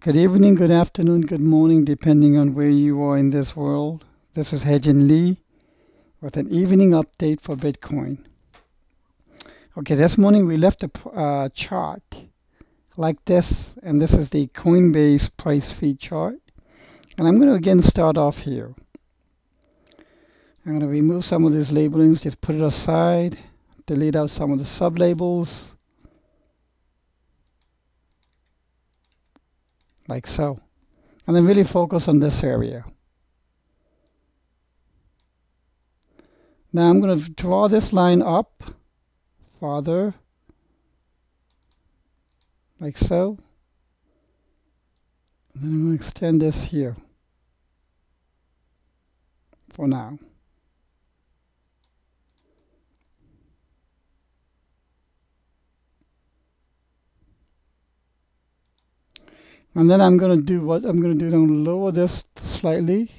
Good evening, good afternoon, good morning, depending on where you are in this world. This is Hejin Lee with an evening update for Bitcoin. Okay, this morning we left a chart like this, and this is the Coinbase price feed chart. And I'm going to again start off here. I'm going to remove some of these labelings, just put it aside, delete out some of the sub-labels, like so. And then really focus on this area. Now I'm going to draw this line up farther, like so. And then I'm going to extend this here for now. And then I'm going to do what I'm going to do. I'm going to lower this slightly.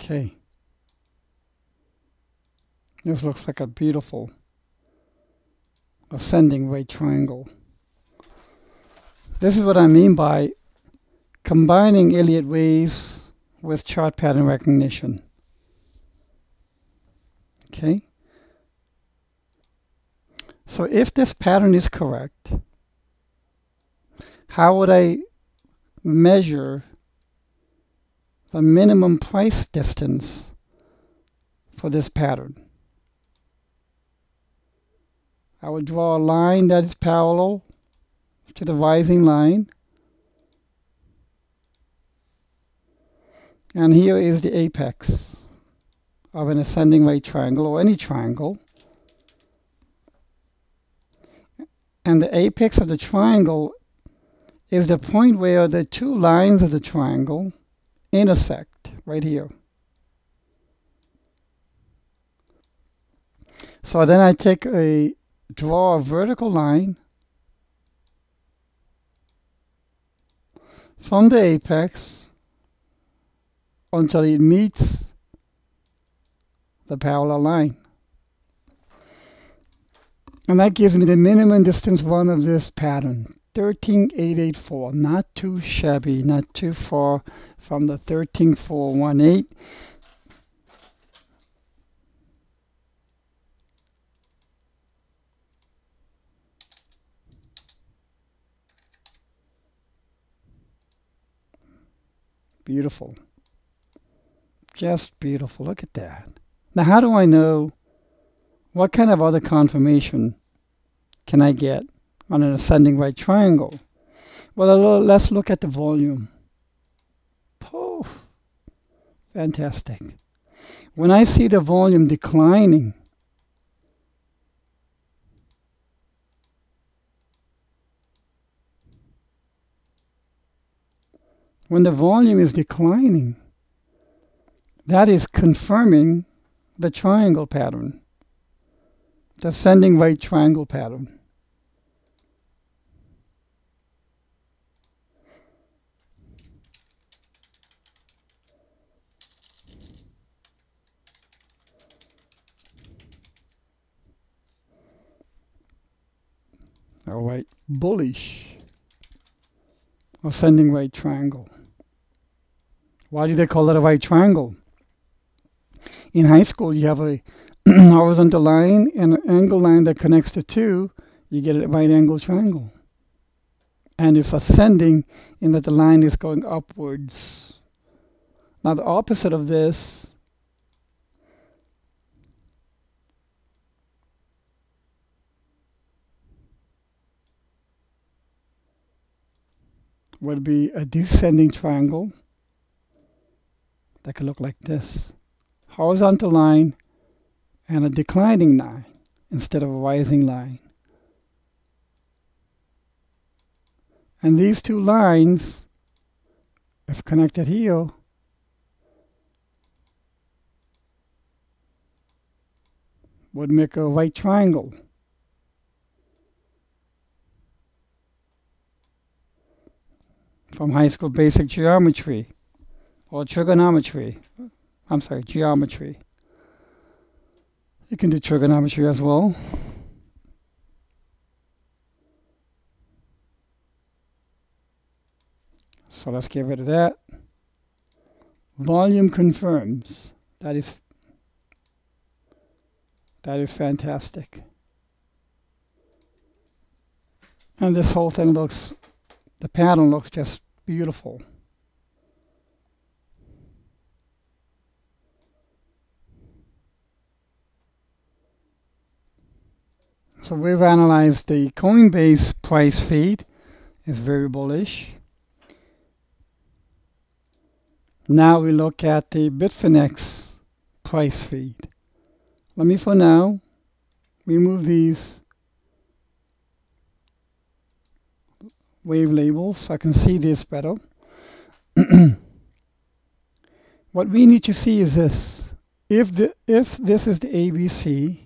Okay. This looks like a beautiful ascending right triangle. This is what I mean by combining Elliott waves with chart pattern recognition. Okay. So if this pattern is correct, how would I measure the minimum price distance for this pattern? I would draw a line that is parallel to the rising line. And here is the apex of an ascending right triangle or any triangle. And the apex of the triangle is the point where the two lines of the triangle intersect right here. So then I draw a vertical line from the apex until it meets the parallel line. And that gives me the minimum distance run of this pattern, 13,884. Not too shabby, not too far from the 13,418. Beautiful. Just beautiful. Look at that. Now, how do I know what kind of other confirmation can I get on an ascending right triangle? Well, let's look at the volume. Poof. Fantastic. When I see the volume declining, when the volume is declining, that is confirming the triangle pattern, the ascending right triangle pattern. All right, bullish ascending right triangle. Why do they call it a right triangle? In high school, you have a horizontal line and an angle line that connects the two. You get a right angle triangle. And it's ascending in that the line is going upwards. Now, the opposite of this would be a descending triangle that could look like this. Horizontal line and a declining line instead of a rising line. And these two lines, if connected here, would make a right triangle. From high school basic geometry. or trigonometry. I'm sorry, geometry. You can do trigonometry as well. So let's get rid of that. Volume confirms. That is fantastic. And this whole thing looks, the pattern looks just beautiful. So we've analyzed the Coinbase price feed. It's very bullish. Now we look at the Bitfinex price feed. Let me, for now, remove these wave labels so I can see this better. What we need to see is this. If this is the ABC,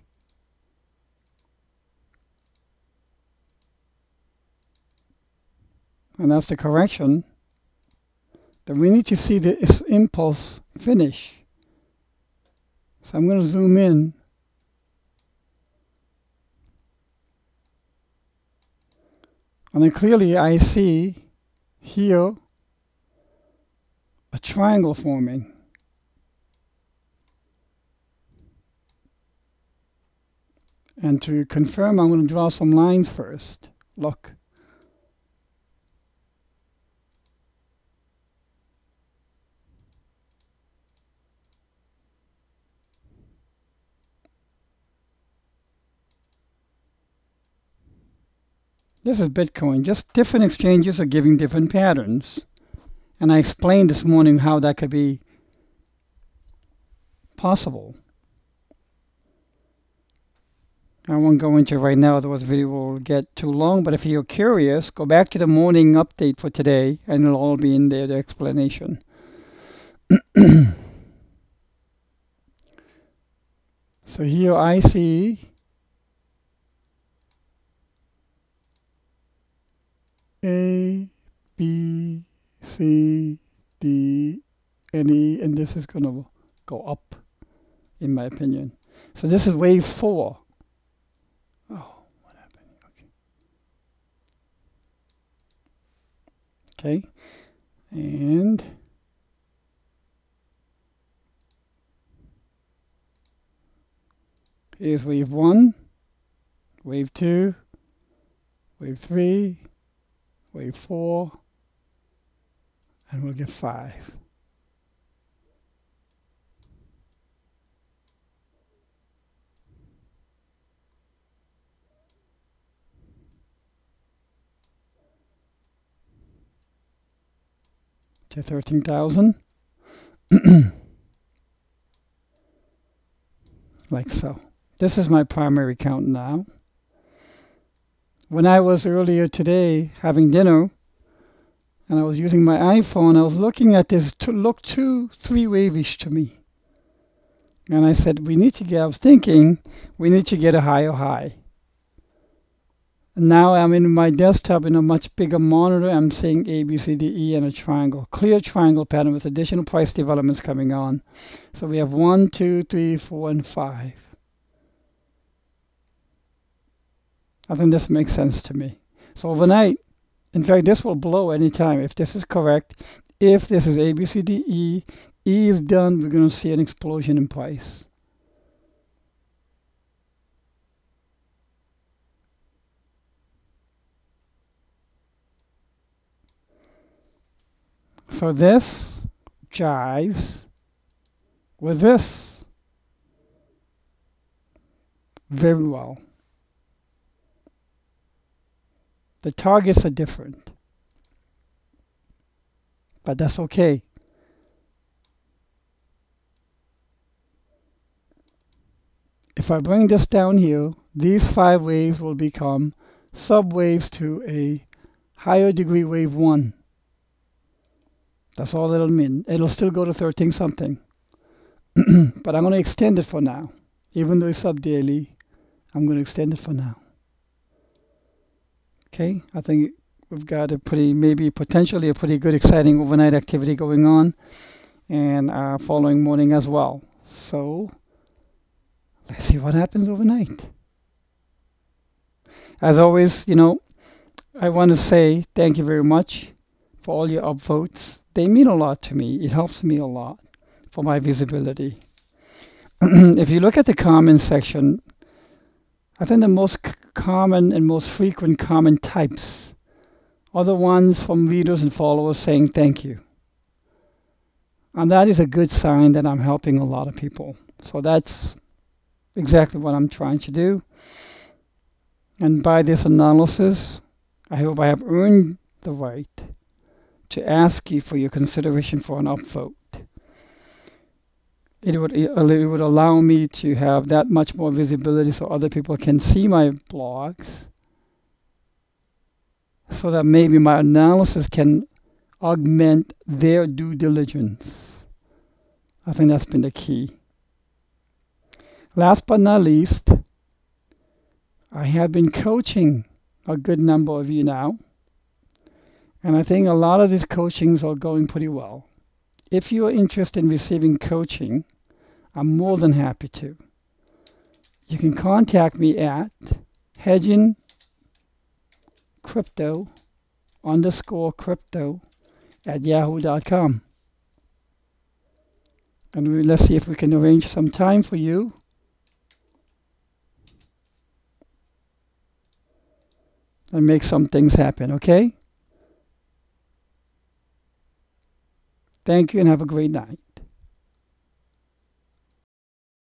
and that's the correction, then we need to see this impulse finish. So I'm going to zoom in. And then clearly I see here a triangle forming. And to confirm, I'm going to draw some lines first. Look. This is Bitcoin. Just different exchanges are giving different patterns. And I explained this morning how that could be possible. I won't go into it right now, otherwise the video will get too long. But if you're curious, go back to the morning update for today, and it'll all be in there, the explanation. So here I see A, B, C, D, and E, and this is going to go up, in my opinion. So this is wave 4. Oh, what happened? Okay. And here's wave 1, wave 2, wave 3, wave 4, and we'll get 5. To 13,000. Like so. This is my primary count now. When I was earlier today having dinner and I was using my iPhone, I was looking at this to look too three-wave-ish to me. And I said, I was thinking, we need to get a higher high. And now I'm in my desktop in a much bigger monitor. I'm seeing A, B, C, D, E, and a triangle. Clear triangle pattern with additional price developments coming on. So we have 1, 2, 3, 4, and 5. I think this makes sense to me. So overnight, in fact, this will blow anytime. If this is correct, if this is A, B, C, D, E, E is done, we're going to see an explosion in price. So this jives with this very well. The targets are different, but that's okay. If I bring this down here, these 5 waves will become subwaves to a higher degree wave 1. That's all it'll mean. It'll still go to 13 something. But I'm going to extend it for now. Even though it's sub daily, I'm going to extend it for now. Okay, I think we've got a maybe potentially a pretty good exciting overnight activity going on. and following morning as well. So let's see what happens overnight. As always, I want to say thank you very much for all your upvotes. They mean a lot to me. It helps me a lot for my visibility. If you look at the comment section, I think the most common and most frequent comment types are the ones from readers and followers saying thank you. And that is a good sign that I'm helping a lot of people. So that's exactly what I'm trying to do. And by this analysis, I hope I have earned the right to ask you for your consideration for an upvote. It would allow me to have that much more visibility so other people can see my blogs, so that maybe my analysis can augment their due diligence. I think that's been the key. Last but not least, I have been coaching a good number of you now, and I think a lot of these coachings are going pretty well. If you are interested in receiving coaching, I'm more than happy to. You can contact me at hedgingcrypto_crypto@yahoo.com. And let's see if we can arrange some time for you. And make some things happen, okay? Thank you and have a great night.